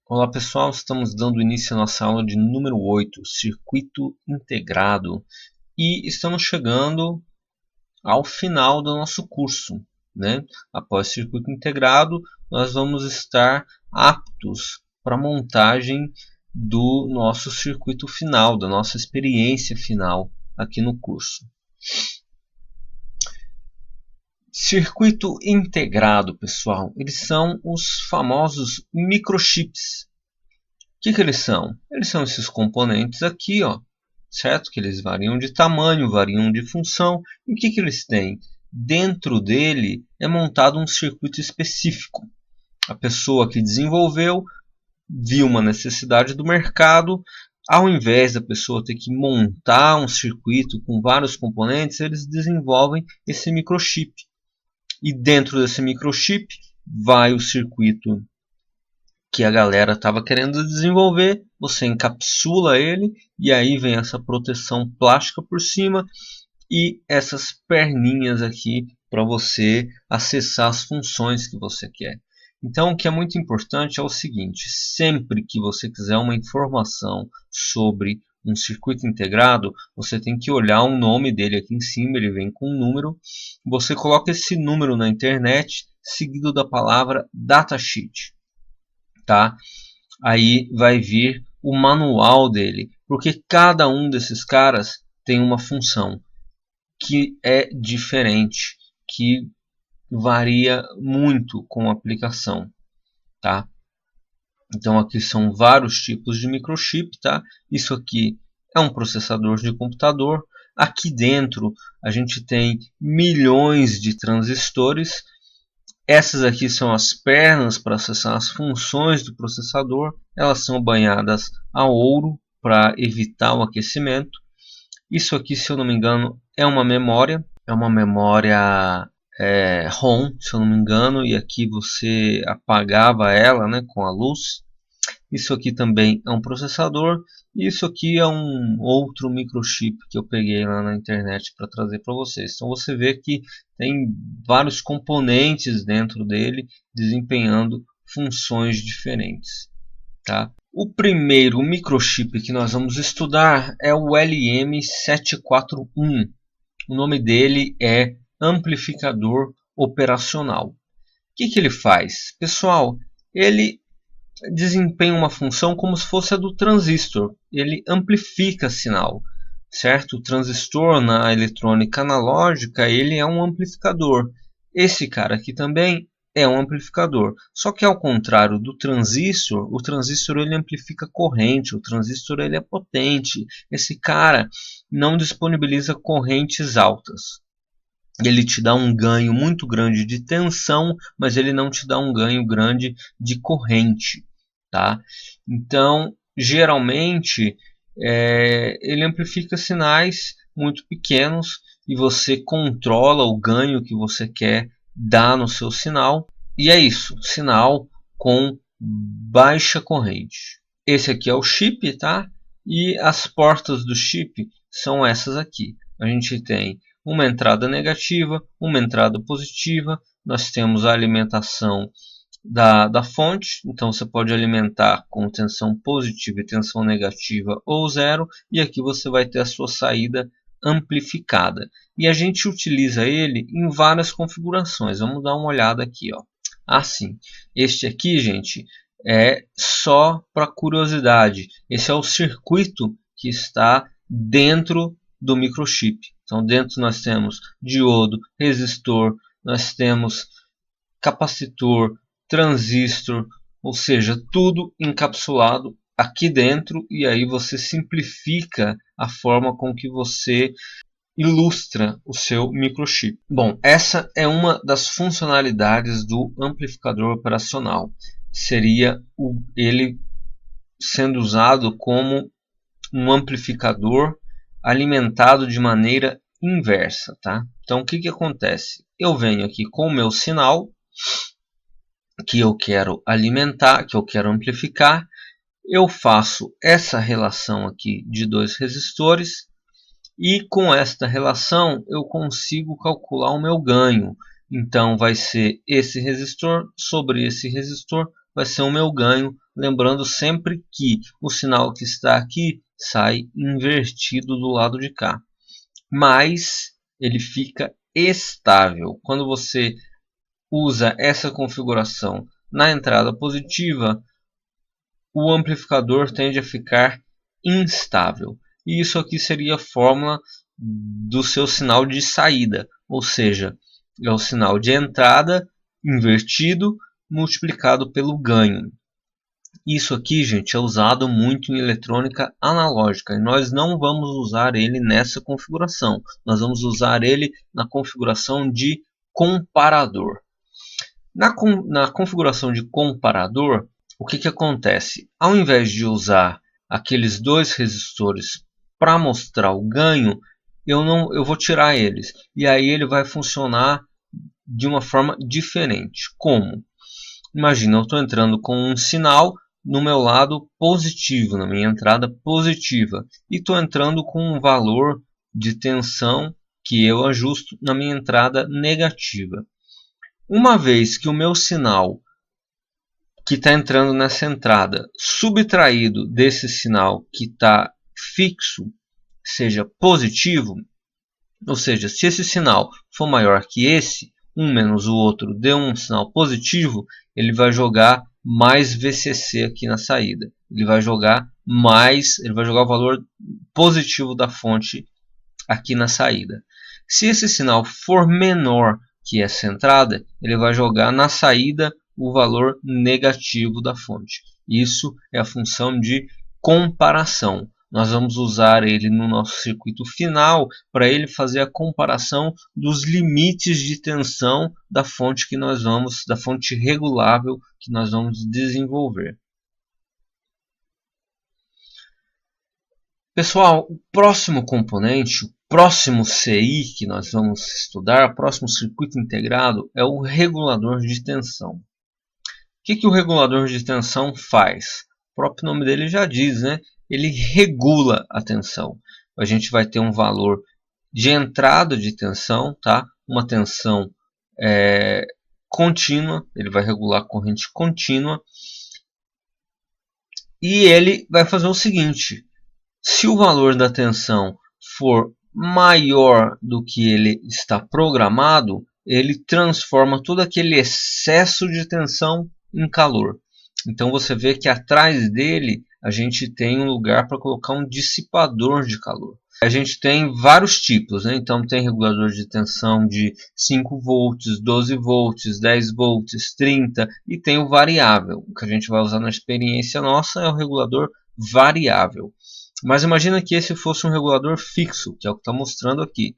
Olá pessoal, estamos dando início à nossa aula de número 8, Circuito Integrado, e estamos chegando ao final do nosso curso, né? Após Circuito Integrado, nós vamos estar aptos para a montagem do nosso circuito final, da nossa experiência final aqui no curso. Circuito integrado, pessoal, eles são os famosos microchips. O que eles são? Eles são esses componentes aqui, ó, certo? Que eles variam de tamanho, variam de função. E o que eles têm? Dentro dele é montado um circuito específico. A pessoa que desenvolveu viu uma necessidade do mercado. Ao invés da pessoa ter que montar um circuito com vários componentes, eles desenvolvem esse microchip. E dentro desse microchip vai o circuito que a galera estava querendo desenvolver, você encapsula ele e aí vem essa proteção plástica por cima e essas perninhas aqui para você acessar as funções que você quer. Então, o que é muito importante é o seguinte: sempre que você quiser uma informação sobre um circuito integrado, você tem que olhar o nome dele aqui em cima, ele vem com um número. Você coloca esse número na internet, seguido da palavra datasheet. Tá? Aí vai vir o manual dele, porque cada um desses caras tem uma função que é diferente, que varia muito com a aplicação, tá? Então aqui são vários tipos de microchip, tá? Isso aqui é um processador de computador. Aqui dentro a gente tem milhões de transistores. Essas aqui são as pernas para acessar as funções do processador. Elas são banhadas a ouro para evitar o aquecimento. Isso aqui, se eu não me engano, é uma memória. É uma memória ROM, se eu não me engano. E aqui você apagava ela, né, com a luz. Isso aqui também é um processador. E isso aqui é um outro microchip que eu peguei lá na internet para trazer para vocês. Então você vê que tem vários componentes dentro dele desempenhando funções diferentes. Tá? O primeiro microchip que nós vamos estudar é o LM741. O nome dele é amplificador operacional. O que ele faz? Pessoal, ele desempenha uma função como se fosse a do transistor. Ele amplifica sinal, certo? O transistor na eletrônica analógica, ele é um amplificador. Esse cara aqui também é um amplificador. Só que ao contrário do transistor, o transistor ele amplifica corrente, o transistor ele é potente. Esse cara não disponibiliza correntes altas. Ele te dá um ganho muito grande de tensão, mas ele não te dá um ganho grande de corrente. Tá? Então, geralmente, ele amplifica sinais muito pequenos e você controla o ganho que você quer dar no seu sinal. E é isso, sinal com baixa corrente. Esse aqui é o chip, tá? E as portas do chip são essas aqui. A gente tem uma entrada negativa, uma entrada positiva. Nós temos a alimentação da fonte, então você pode alimentar com tensão positiva e tensão negativa ou zero, e aqui você vai ter a sua saída amplificada. E a gente utiliza ele em várias configurações. Vamos dar uma olhada aqui, ó. Assim, este aqui, gente, é só para curiosidade. Esse é o circuito que está dentro do microchip. Então, dentro nós temos diodo, resistor, nós temos capacitor, transistor, ou seja, tudo encapsulado aqui dentro, e aí você simplifica a forma com que você ilustra o seu microchip. Bom, essa é uma das funcionalidades do amplificador operacional. Seria ele sendo usado como um amplificador alimentado de maneira inversa, tá? Então, o que acontece? Eu venho aqui com o meu sinal que eu quero alimentar, que eu quero amplificar. Eu faço essa relação aqui de dois resistores e com esta relação eu consigo calcular o meu ganho. Então vai ser esse resistor sobre esse resistor, vai ser o meu ganho lembrando sempre que o sinal que está aqui sai invertido do lado de cá, mas ele fica estável. Quando você usa essa configuração na entrada positiva, o amplificador tende a ficar instável. E isso aqui seria a fórmula do seu sinal de saída, ou seja, é o sinal de entrada invertido multiplicado pelo ganho. Isso aqui, gente, é usado muito em eletrônica analógica e nós não vamos usar ele nessa configuração. Nós vamos usar ele na configuração de comparador. Na configuração de comparador, o que acontece? Ao invés de usar aqueles dois resistores para mostrar o ganho, eu vou tirar eles. E aí ele vai funcionar de uma forma diferente. Como? Imagina, eu estou entrando com um sinal no meu lado positivo, na minha entrada positiva. E estou entrando com um valor de tensão que eu ajusto na minha entrada negativa. Uma vez que o meu sinal que está entrando nessa entrada, subtraído desse sinal que está fixo, seja positivo, ou seja, se esse sinal for maior que esse, um menos o outro deu um sinal positivo, ele vai jogar mais VCC aqui na saída. Ele vai jogar o valor positivo da fonte aqui na saída. Se esse sinal for menor que essa entrada, ele vai jogar na saída o valor negativo da fonte. Isso é a função de comparação. Nós vamos usar ele no nosso circuito final para ele fazer a comparação dos limites de tensão da fonte da fonte regulável que nós vamos desenvolver. Pessoal, o próximo componente, o próximo CI que nós vamos estudar, o próximo circuito integrado, é o regulador de tensão. O que o regulador de tensão faz? O próprio nome dele já diz, né? Ele regula a tensão. A gente vai ter um valor de entrada de tensão, tá? Uma tensão contínua, ele vai regular a corrente contínua. E ele vai fazer o seguinte: se o valor da tensão for maior do que ele está programado, ele transforma todo aquele excesso de tensão em calor. Então você vê que atrás dele a gente tem um lugar para colocar um dissipador de calor. A gente tem vários tipos, né? Então tem regulador de tensão de 5 volts, 12 volts, 10 volts, 30 e tem o variável. O que a gente vai usar na experiência nossa é o regulador variável. Mas imagina que esse fosse um regulador fixo, que é o que está mostrando aqui.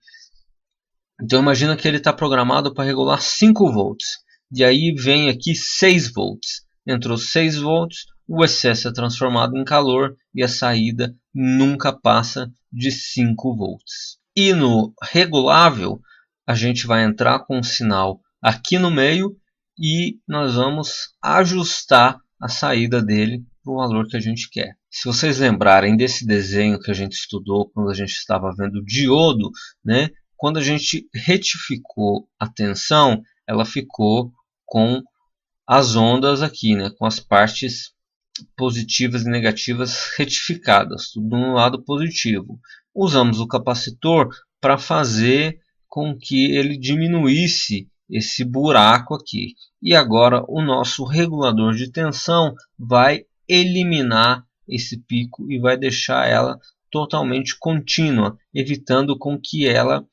Então imagina que ele está programado para regular 5 volts. E aí vem aqui 6 volts. Entrou 6 volts, o excesso é transformado em calor e a saída nunca passa de 5 volts. E no regulável, a gente vai entrar com um sinal aqui no meio e nós vamos ajustar a saída dele para o valor que a gente quer. Se vocês lembrarem desse desenho que a gente estudou quando a gente estava vendo o diodo, né? Quando a gente retificou a tensão, ela ficou com as ondas aqui, né? Com as partes positivas e negativas retificadas, tudo no lado positivo. Usamos o capacitor para fazer com que ele diminuísse esse buraco aqui. E agora o nosso regulador de tensão vai eliminar esse pico e vai deixar ela totalmente contínua, evitando com que ela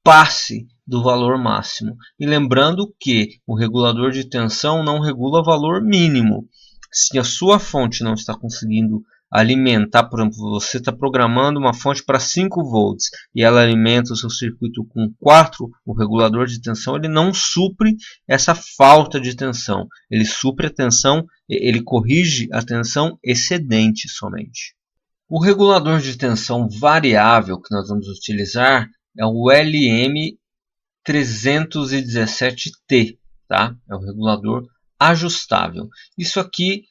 passe do valor máximo. E lembrando que o regulador de tensão não regula valor mínimo. Se a sua fonte não está conseguindo alimentar, por exemplo, você está programando uma fonte para 5 volts e ela alimenta o seu circuito com 4, o regulador de tensão ele não supre essa falta de tensão. Ele supre a tensão, ele corrige a tensão excedente somente. O regulador de tensão variável que nós vamos utilizar é o LM317T, tá? É o regulador ajustável. Isso aqui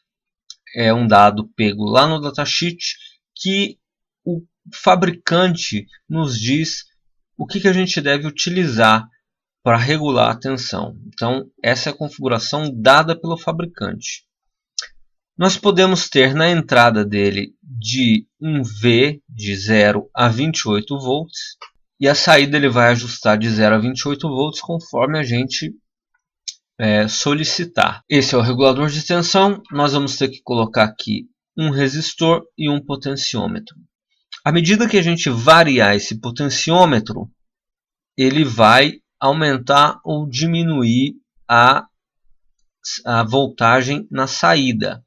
é um dado pego lá no datasheet que o fabricante nos diz o que a gente deve utilizar para regular a tensão. Então, essa é a configuração dada pelo fabricante. Nós podemos ter na entrada dele de um V de 0 a 28 volts e a saída ele vai ajustar de 0 a 28 volts conforme a gente solicitar. Esse é o regulador de tensão. Nós vamos ter que colocar aqui um resistor e um potenciômetro. À medida que a gente variar esse potenciômetro, ele vai aumentar ou diminuir a voltagem na saída.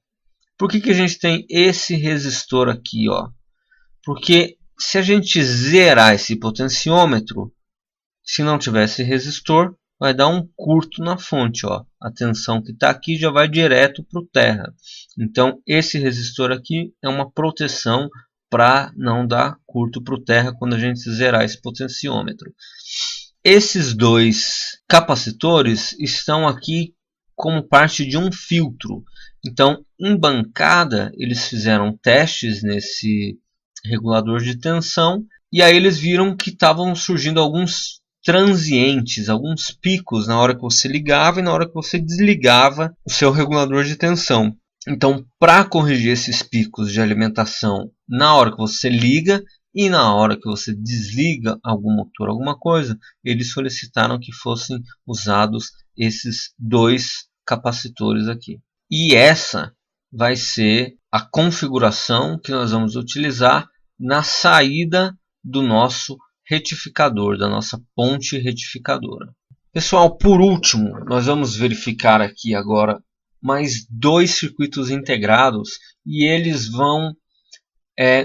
Por que a gente tem esse resistor aqui? Porque se a gente zerar esse potenciômetro, se não tivesse resistor, vai dar um curto na fonte. A tensão que está aqui já vai direto para o terra. Então, esse resistor aqui é uma proteção para não dar curto para o terra quando a gente zerar esse potenciômetro. Esses dois capacitores estão aqui como parte de um filtro. Então, em bancada, eles fizeram testes nesse regulador de tensão e aí eles viram que estavam surgindo alguns transientes, alguns picos na hora que você ligava e na hora que você desligava o seu regulador de tensão. Então, para corrigir esses picos de alimentação na hora que você liga e na hora que você desliga algum motor, alguma coisa, eles solicitaram que fossem usados esses dois capacitores aqui. E essa vai ser a configuração que nós vamos utilizar na saída do nosso retificador, da nossa ponte retificadora. Pessoal, por último, nós vamos verificar aqui agora mais dois circuitos integrados e eles vão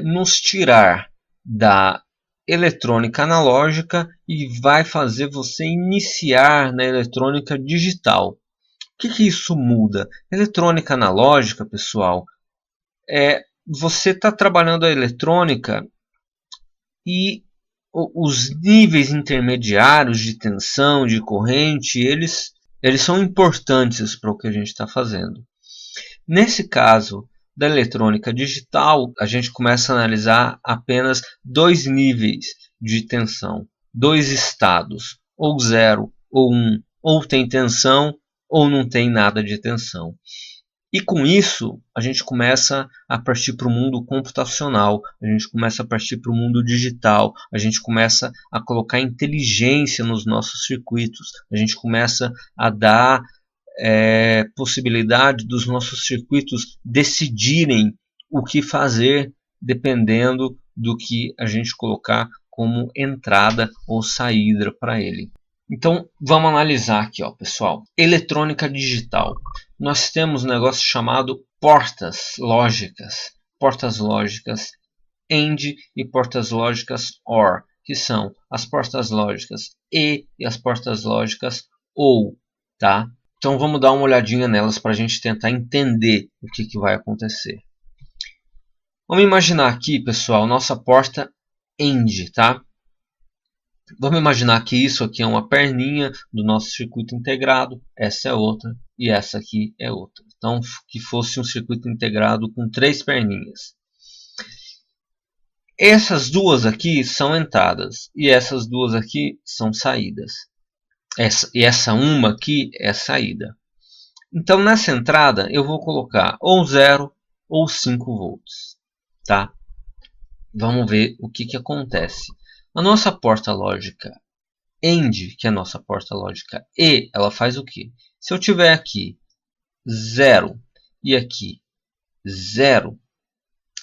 nos tirar da eletrônica analógica e vai fazer você iniciar na eletrônica digital. O que isso muda? Eletrônica analógica, pessoal, você está trabalhando a eletrônica e os níveis intermediários de tensão, de corrente, eles são importantes para o que a gente está fazendo. Nesse caso da eletrônica digital, a gente começa a analisar apenas dois níveis de tensão, dois estados, ou 0 ou 1, ou tem tensão ou não tem nada de tensão. E com isso, a gente começa a partir para o mundo computacional, a gente começa a partir para o mundo digital, a gente começa a colocar inteligência nos nossos circuitos, a gente começa a dar possibilidade dos nossos circuitos decidirem o que fazer dependendo do que a gente colocar como entrada ou saída para ele. Então vamos analisar aqui, pessoal. Eletrônica digital. Nós temos um negócio chamado portas lógicas. Portas lógicas AND e portas lógicas OR, que são as portas lógicas e as portas lógicas OU, tá? Então vamos dar uma olhadinha nelas para a gente tentar entender o que vai acontecer. Vamos imaginar aqui, pessoal, nossa porta AND, tá? Vamos imaginar que isso aqui é uma perninha do nosso circuito integrado, essa é outra e essa aqui é outra. Então, que fosse um circuito integrado com três perninhas. Essas duas aqui são entradas e essas duas aqui são saídas. Essa uma aqui é a saída. Então, nessa entrada, eu vou colocar ou 0 ou 5 volts. Tá? Vamos ver o que acontece. A nossa porta lógica AND, que é a nossa porta lógica E, ela faz o quê? Se eu tiver aqui 0 e aqui 0,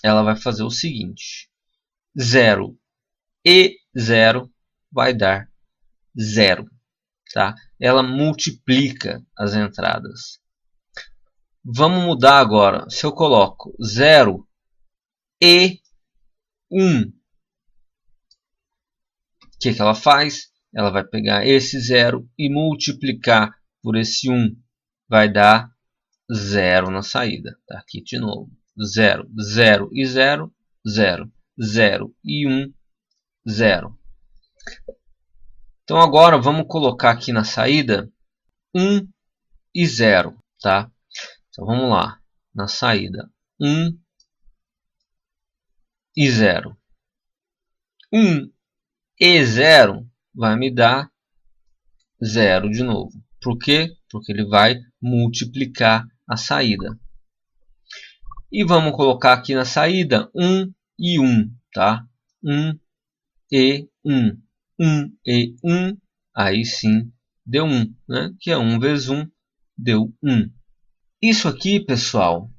ela vai fazer o seguinte. 0 e 0 vai dar 0. Tá? Ela multiplica as entradas. Vamos mudar agora. Se eu coloco 0 e 1, o que ela faz? Ela vai pegar esse 0 e multiplicar por esse 1. Vai dar 0 na saída. Tá? Aqui de novo. 0, 0 e 0, 0. 0 e 1, 0. Então agora vamos colocar aqui na saída 1 e 0. Tá? Então vamos lá. Na saída 1 e 0. 1 e 0 vai me dar 0 de novo. Por quê? Porque ele vai multiplicar a saída. E vamos colocar aqui na saída 1 e 1, tá? 1 e 1. 1 e 1, aí sim deu 1, né? Que é 1 vezes 1, deu 1. Isso aqui, pessoal,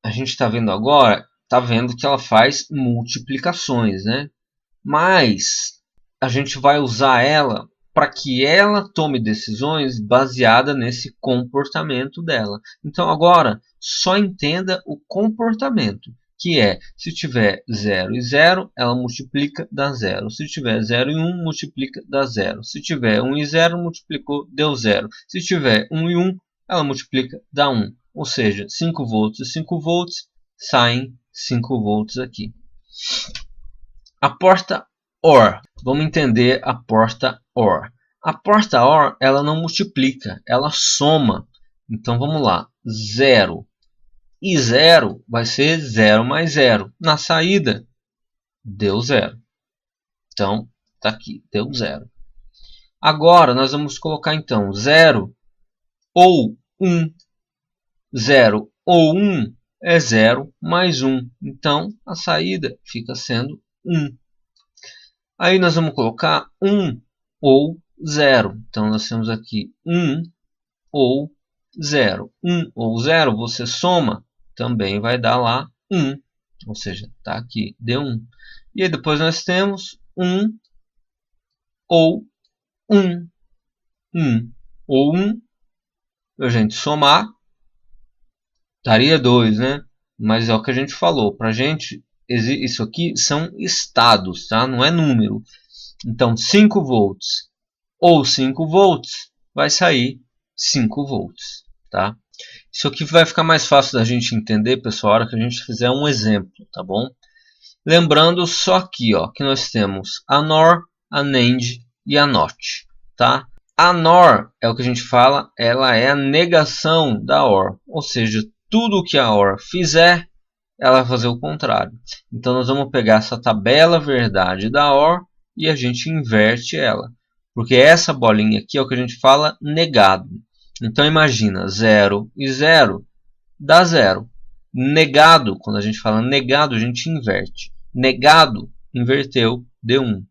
a gente está vendo agora, está vendo que ela faz multiplicações, né? Mas a gente vai usar ela para que ela tome decisões baseadas nesse comportamento dela. Então agora só entenda o comportamento, que é, se tiver 0 e 0, ela multiplica, dá 0. Se tiver 0 e 1, multiplica, dá 0. Se tiver 1 e 0, multiplicou, deu 0. Se tiver 1 e 1, ela multiplica, dá 1. Ou seja, 5 volts e 5 volts saem 5 volts aqui. A porta OR. Vamos entender a porta OR. A porta OR, ela não multiplica, ela soma. Então vamos lá. 0 e 0 vai ser 0 mais 0. Na saída, deu 0. Então, está aqui, deu 0. Agora nós vamos colocar então 0 ou 1. 0 ou 1 é 0 mais 1. Então a saída fica sendo 1. Aí nós vamos colocar 1 ou 0. Então nós temos aqui 1 ou 0. 1 ou 0 você soma, também vai dar lá 1. Ou seja, está aqui, deu 1. E aí depois nós temos 1 ou 1. 1 ou 1, a gente somar, daria 2, né? Mas é o que a gente falou. Para a gente, isso aqui são estados, tá? Não é número. Então 5 volts ou 5 volts vai sair 5 volts, tá? Isso aqui vai ficar mais fácil da gente entender, pessoal, a hora que a gente fizer um exemplo, tá bom? Lembrando só aqui, ó, que nós temos a NOR, a NAND e a NOT, tá? A NOR é o que a gente fala, ela é a negação da OR, ou seja, tudo que a OR fizer, ela vai fazer o contrário. Então nós vamos pegar essa tabela verdade da OR e a gente inverte ela. Porque essa bolinha aqui é o que a gente fala negado. Então imagina, 0 e 0 dá 0. Negado, quando a gente fala negado, a gente inverte. Negado, inverteu, deu 1.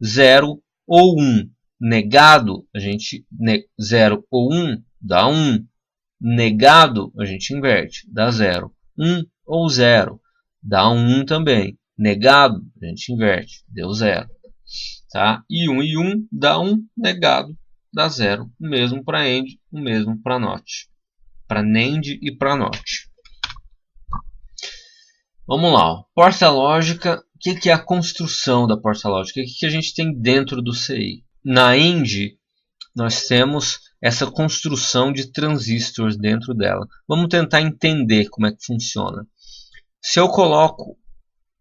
0 ou 1. Negado, a gente 0 ou 1 dá 1. Negado, a gente inverte, dá 0. 1 ou 0 dá 1 também. Negado, a gente inverte, deu 0. Tá? E 1 dá 1, negado, dá 0. O mesmo para AND, o mesmo para NOT. Para NAND e para NOT. Vamos lá. Ó. Porta lógica. O que é a construção da porta lógica? O que a gente tem dentro do CI? Na AND, nós temos essa construção de transistores dentro dela. Vamos tentar entender como é que funciona. Se eu coloco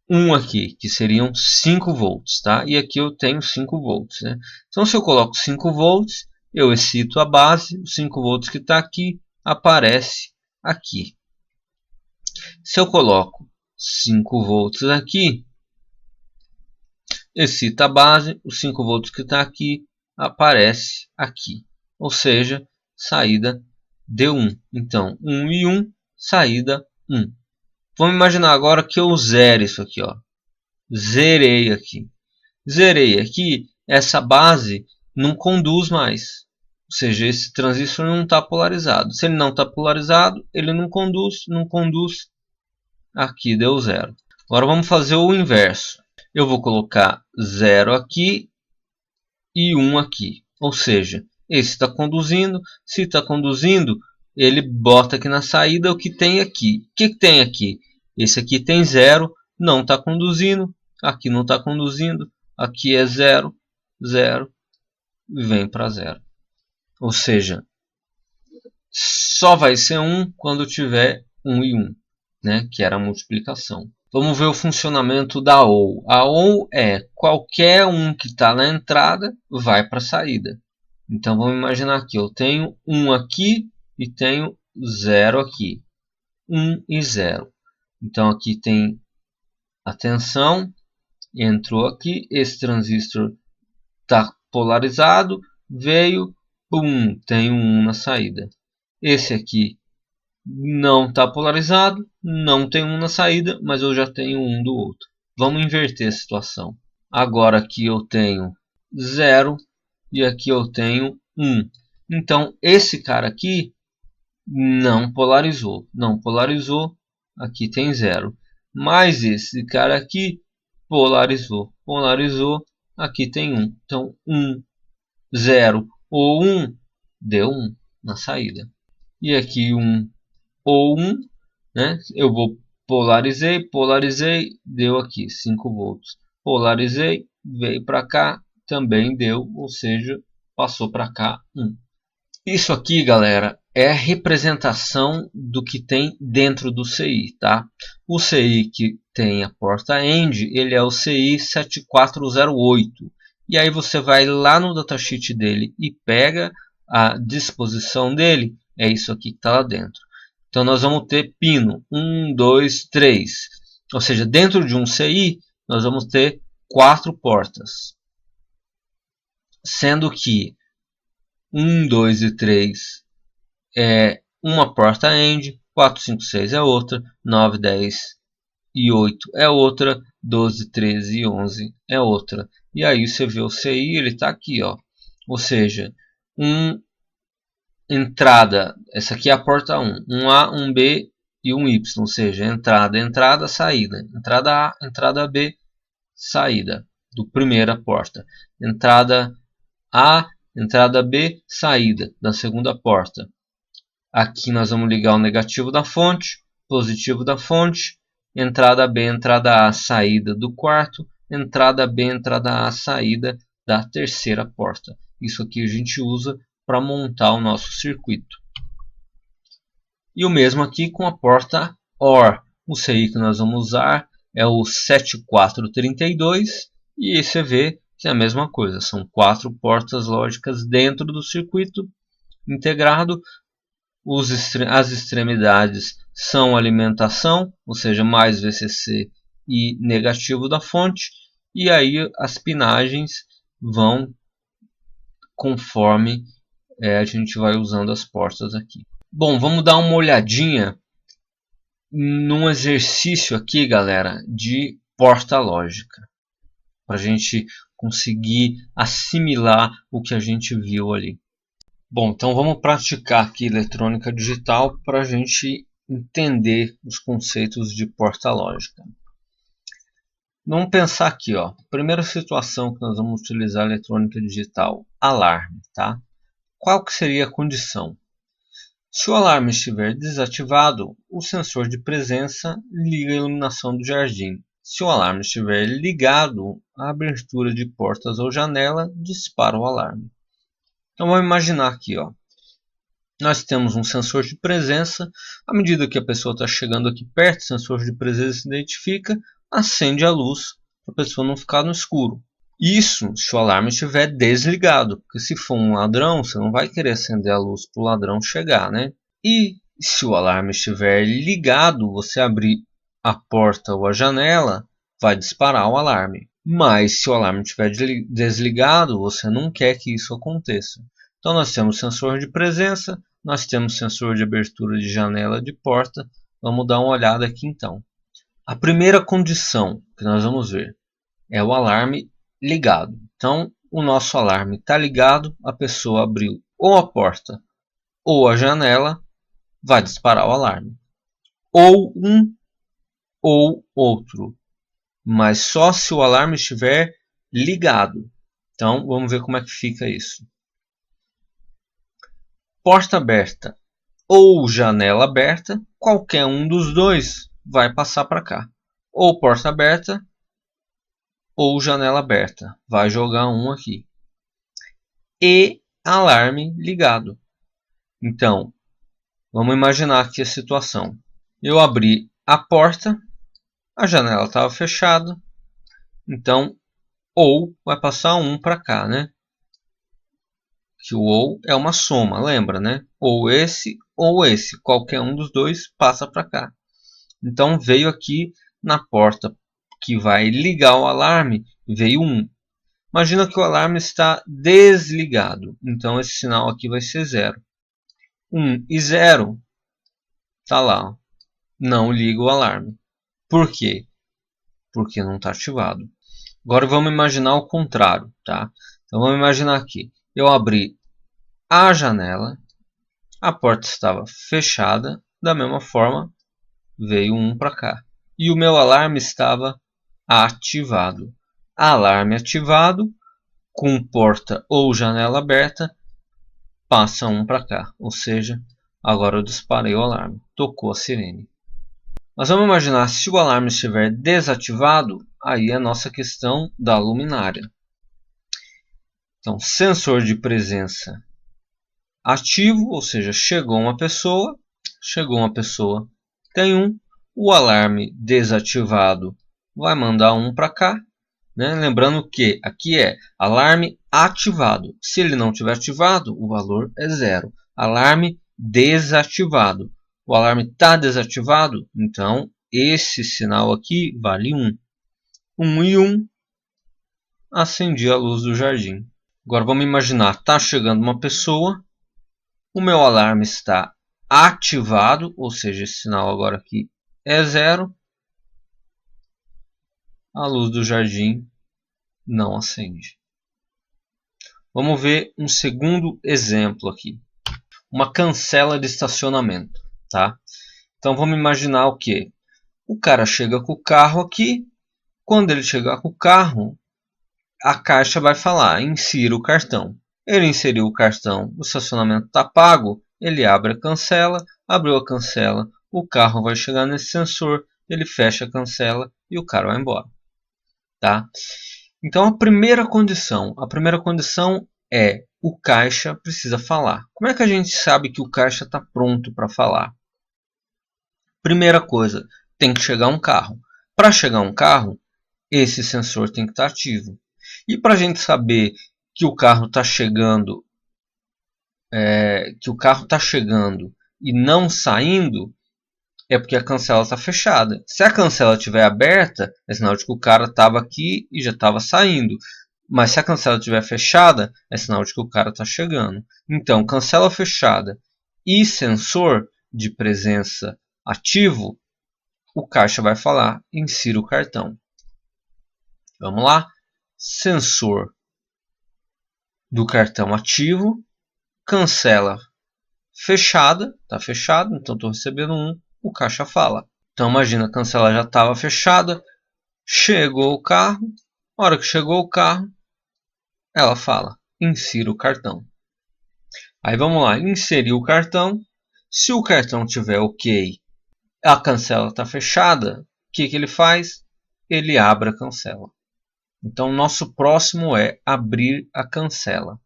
um aqui, que seriam 5 volts, tá? E aqui eu tenho 5 volts, né? Então, se eu coloco 5 volts, eu excito a base, os 5 volts que está aqui, aparece aqui. Se eu coloco 5 volts aqui, excita a base, os 5 volts que está aqui, aparece aqui. Ou seja, saída D1. Então, 1 e 1, saída 1. Vamos imaginar agora que eu zere isso aqui, ó. Zerei aqui. Zerei aqui, essa base não conduz mais. Ou seja, esse transistor não está polarizado. Se ele não está polarizado, ele não conduz. Aqui deu 0. Agora vamos fazer o inverso. Eu vou colocar 0 aqui e 1 aqui. Ou seja, esse está conduzindo. Se está conduzindo, ele bota aqui na saída o que tem aqui. O que tem aqui? Esse aqui tem 0, não está conduzindo. Aqui não está conduzindo. Aqui é 0, 0 e vem para 0. Ou seja, só vai ser 1 quando tiver 1 e 1, né? Que era a multiplicação. Vamos ver o funcionamento da OU. A OU é qualquer um que está na entrada vai para a saída. Então vamos imaginar aqui, eu tenho 1 aqui e tenho 0 aqui. 1 e 0. Então aqui tem a tensão, entrou aqui, esse transistor está polarizado, veio, pum, tem um 1 na saída. Esse aqui não está polarizado, não tem um na saída, mas eu já tenho um do outro. Vamos inverter a situação. Agora aqui eu tenho 0 e aqui eu tenho 1. Então esse cara aqui não polarizou. Não polarizou, aqui tem 0. Mas esse cara aqui polarizou. Polarizou, aqui tem 1. Então 1, 0 ou 1 deu 1 na saída. E aqui 1 ou 1, né? Eu vou polarizei, deu aqui 5 volts. Polarizei, veio para cá, também deu, ou seja, passou para cá 1. Isso aqui, galera, é a representação do que tem dentro do CI, tá? O CI que tem a porta END, ele é o CI 7408. E aí você vai lá no datasheet dele e pega a disposição dele, é isso aqui que está lá dentro. Então nós vamos ter pino 1, 2, 3. Ou seja, dentro de um CI, nós vamos ter 4 portas. Sendo que 1, 2 e 3 é uma porta END, 4, 5, 6 é outra, 9, 10 e 8 é outra, 12, 13 e 11 é outra. E aí você vê o CI, ele está aqui, ó. Ou seja, entrada, essa aqui é a porta 1, um A, um B e um Y, ou seja, entrada, entrada, saída, entrada A, entrada B, saída do primeira porta, entrada A, entrada B, saída da segunda porta. Aqui nós vamos ligar o negativo da fonte, positivo da fonte, entrada B, entrada A, saída do quarto, entrada B, entrada A, saída da terceira porta. Isso aqui a gente usa para montar o nosso circuito. E o mesmo aqui com a porta OR. O CI que nós vamos usar é o 7432 e você vê que é a mesma coisa. São 4 portas lógicas dentro do circuito integrado. As extremidades são alimentação, ou seja, mais VCC e negativo da fonte. E aí as pinagens vão conforme a gente vai usando as portas aqui. Bom, vamos dar uma olhadinha num exercício aqui, galera, de porta lógica, para a gente conseguir assimilar o que a gente viu ali. Bom, então vamos praticar aqui eletrônica digital para a gente entender os conceitos de porta lógica. Vamos pensar aqui, ó. Primeira situação que nós vamos utilizar eletrônica digital, alarme, tá? Qual que seria a condição? Se o alarme estiver desativado, o sensor de presença liga a iluminação do jardim. Se o alarme estiver ligado, a abertura de portas ou janela dispara o alarme. Então vamos imaginar aqui, ó. Nós temos um sensor de presença. À medida que a pessoa está chegando aqui perto, o sensor de presença se identifica, acende a luz para a pessoa não ficar no escuro. Isso se o alarme estiver desligado, porque se for um ladrão, você não vai querer acender a luz para o ladrão chegar, né? E se o alarme estiver ligado, você abrir a porta ou a janela, vai disparar o alarme. Mas se o alarme estiver desligado, você não quer que isso aconteça. Então nós temos sensor de presença, nós temos sensor de abertura de janela de porta. Vamos dar uma olhada aqui então. A primeira condição que nós vamos ver é o alarme ligado. Então o nosso alarme está ligado, a pessoa abriu ou a porta ou a janela, vai disparar o alarme. Ou um ou outro, mas só se o alarme estiver ligado. Então vamos ver como é que fica isso. Porta aberta ou janela aberta, qualquer um dos dois vai passar para cá. Ou porta aberta ou janela aberta, vai jogar um aqui. E alarme ligado. Então, vamos imaginar aqui a situação. Eu abri a porta, a janela estava fechada, então ou vai passar um para cá, né? Que o ou é uma soma, lembra, né? Ou esse, qualquer um dos dois passa para cá. Então veio aqui na porta que vai ligar o alarme, veio 1. Imagina que o alarme está desligado, então esse sinal aqui vai ser 0. 1 e 0 Tá lá, ó. Não liga o alarme. Por quê? Porque não está ativado. Agora vamos imaginar o contrário, tá? Então vamos imaginar aqui. Eu abri a janela, a porta estava fechada, da mesma forma veio um para cá. E o meu alarme estava ativado. Alarme ativado, com porta ou janela aberta, passa um para cá. Ou seja, agora eu disparei o alarme. Tocou a sirene. Mas vamos imaginar, se o alarme estiver desativado, aí é a nossa questão da luminária. Então, sensor de presença ativo, ou seja, chegou uma pessoa, tem um, o alarme desativado vai mandar um para cá, né? Lembrando que aqui é alarme ativado, se ele não tiver ativado, o valor é 0. Alarme desativado, o alarme está desativado, então esse sinal aqui vale 1. 1 e 1, acendi a luz do jardim. Agora vamos imaginar, está chegando uma pessoa, o meu alarme está ativado, ou seja, esse sinal agora aqui é 0. A luz do jardim não acende. Vamos ver um segundo exemplo aqui. Uma cancela de estacionamento, tá? Então vamos imaginar o que? O cara chega com o carro aqui. Quando ele chegar com o carro, a caixa vai falar, insira o cartão. Ele inseriu o cartão, o estacionamento está pago, ele abre a cancela, abriu a cancela, o carro vai chegar nesse sensor, ele fecha a cancela e o cara vai embora. Tá? Então a primeira condição é o caixa precisa falar. Como é que a gente sabe que o caixa está pronto para falar? Primeira coisa, tem que chegar um carro. Para chegar um carro, esse sensor tem que estar ativo. E para a gente saber que o carro está chegando, e não saindo, é porque a cancela está fechada. Se a cancela estiver aberta, é sinal de que o cara estava aqui e já estava saindo. Mas se a cancela estiver fechada, é sinal de que o cara está chegando. Então, cancela fechada e sensor de presença ativo, o caixa vai falar, insira o cartão. Vamos lá? Sensor do cartão ativo, cancela fechada, está fechado, então estou recebendo 1, o caixa fala. Então imagina, a cancela já estava fechada, chegou o carro, na hora que chegou o carro, ela fala, insira o cartão. Aí vamos lá, inserir o cartão, se o cartão tiver ok, a cancela está fechada, o que ele faz? Ele abre a cancela. Então nosso próximo é abrir a cancela.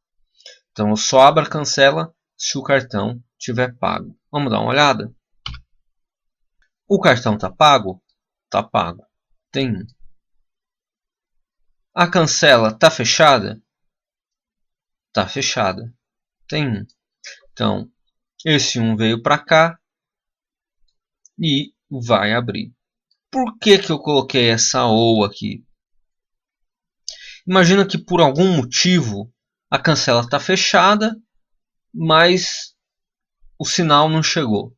Então eu só abro a cancela se o cartão tiver pago. Vamos dar uma olhada? O cartão está pago? Está pago. Tem 1. A cancela está fechada? Está fechada. Tem 1. Então, esse 1 veio para cá e vai abrir. Por que eu coloquei essa OU aqui? Imagina que por algum motivo a cancela está fechada, mas o sinal não chegou.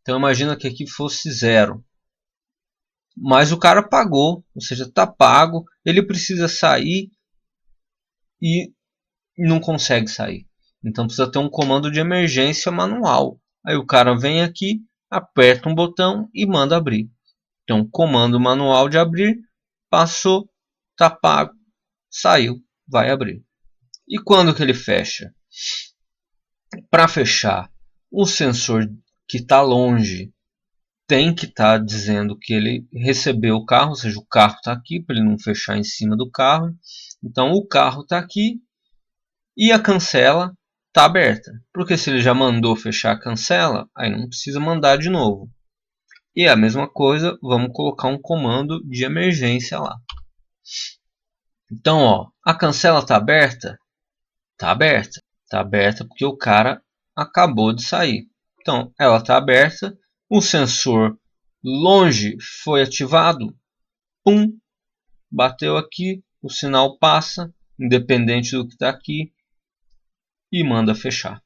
Então imagina que aqui fosse 0. Mas o cara pagou, ou seja, está pago, ele precisa sair e não consegue sair. Então precisa ter um comando de emergência manual. Aí o cara vem aqui, aperta um botão e manda abrir. Então comando manual de abrir, passou, está pago, saiu, vai abrir. E quando que ele fecha? Para fechar, o sensor que está longe tem que estar dizendo que ele recebeu o carro, ou seja, o carro está aqui, para ele não fechar em cima do carro. Então o carro está aqui e a cancela está aberta. Porque se ele já mandou fechar a cancela, aí não precisa mandar de novo. E a mesma coisa, vamos colocar um comando de emergência lá. Então, ó, a cancela está aberta? Está aberta. Está aberta porque o cara acabou de sair. Então, ela está aberta. O sensor longe foi ativado. Pum! Bateu aqui. O sinal passa, independente do que está aqui. E manda fechar.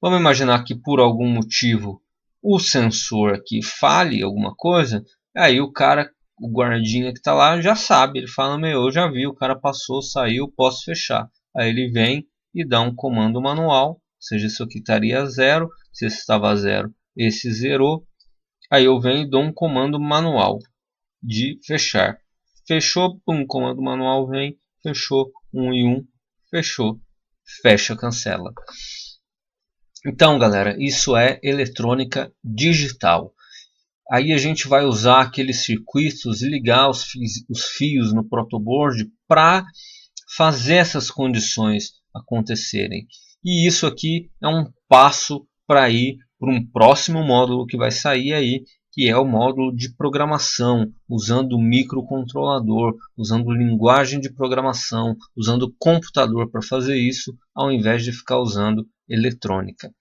Vamos imaginar que por algum motivo o sensor aqui fale alguma coisa, aí o cara, o guardinha que está lá já sabe, ele fala, meu, eu já vi, o cara passou, saiu, posso fechar. Aí ele vem e dá um comando manual, ou seja, isso aqui estaria 0, se esse estava 0, esse zerou. Aí eu venho e dou um comando manual de fechar. Fechou, um comando manual vem, fechou, 1 e 1, fechou, fecha, cancela. Então, galera, isso é eletrônica digital. Aí a gente vai usar aqueles circuitos e ligar os fios no protoboard para fazer essas condições acontecerem. E isso aqui é um passo para ir para um próximo módulo que vai sair aí, que é o módulo de programação, usando microcontrolador, usando linguagem de programação, usando computador para fazer isso, ao invés de ficar usando eletrônica.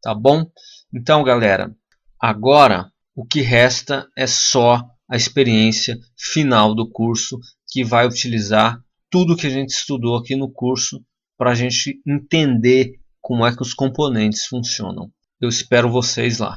Tá bom? Então, galera, agora o que resta é só a experiência final do curso, que vai utilizar tudo que a gente estudou aqui no curso para a gente entender como é que os componentes funcionam. Eu espero vocês lá.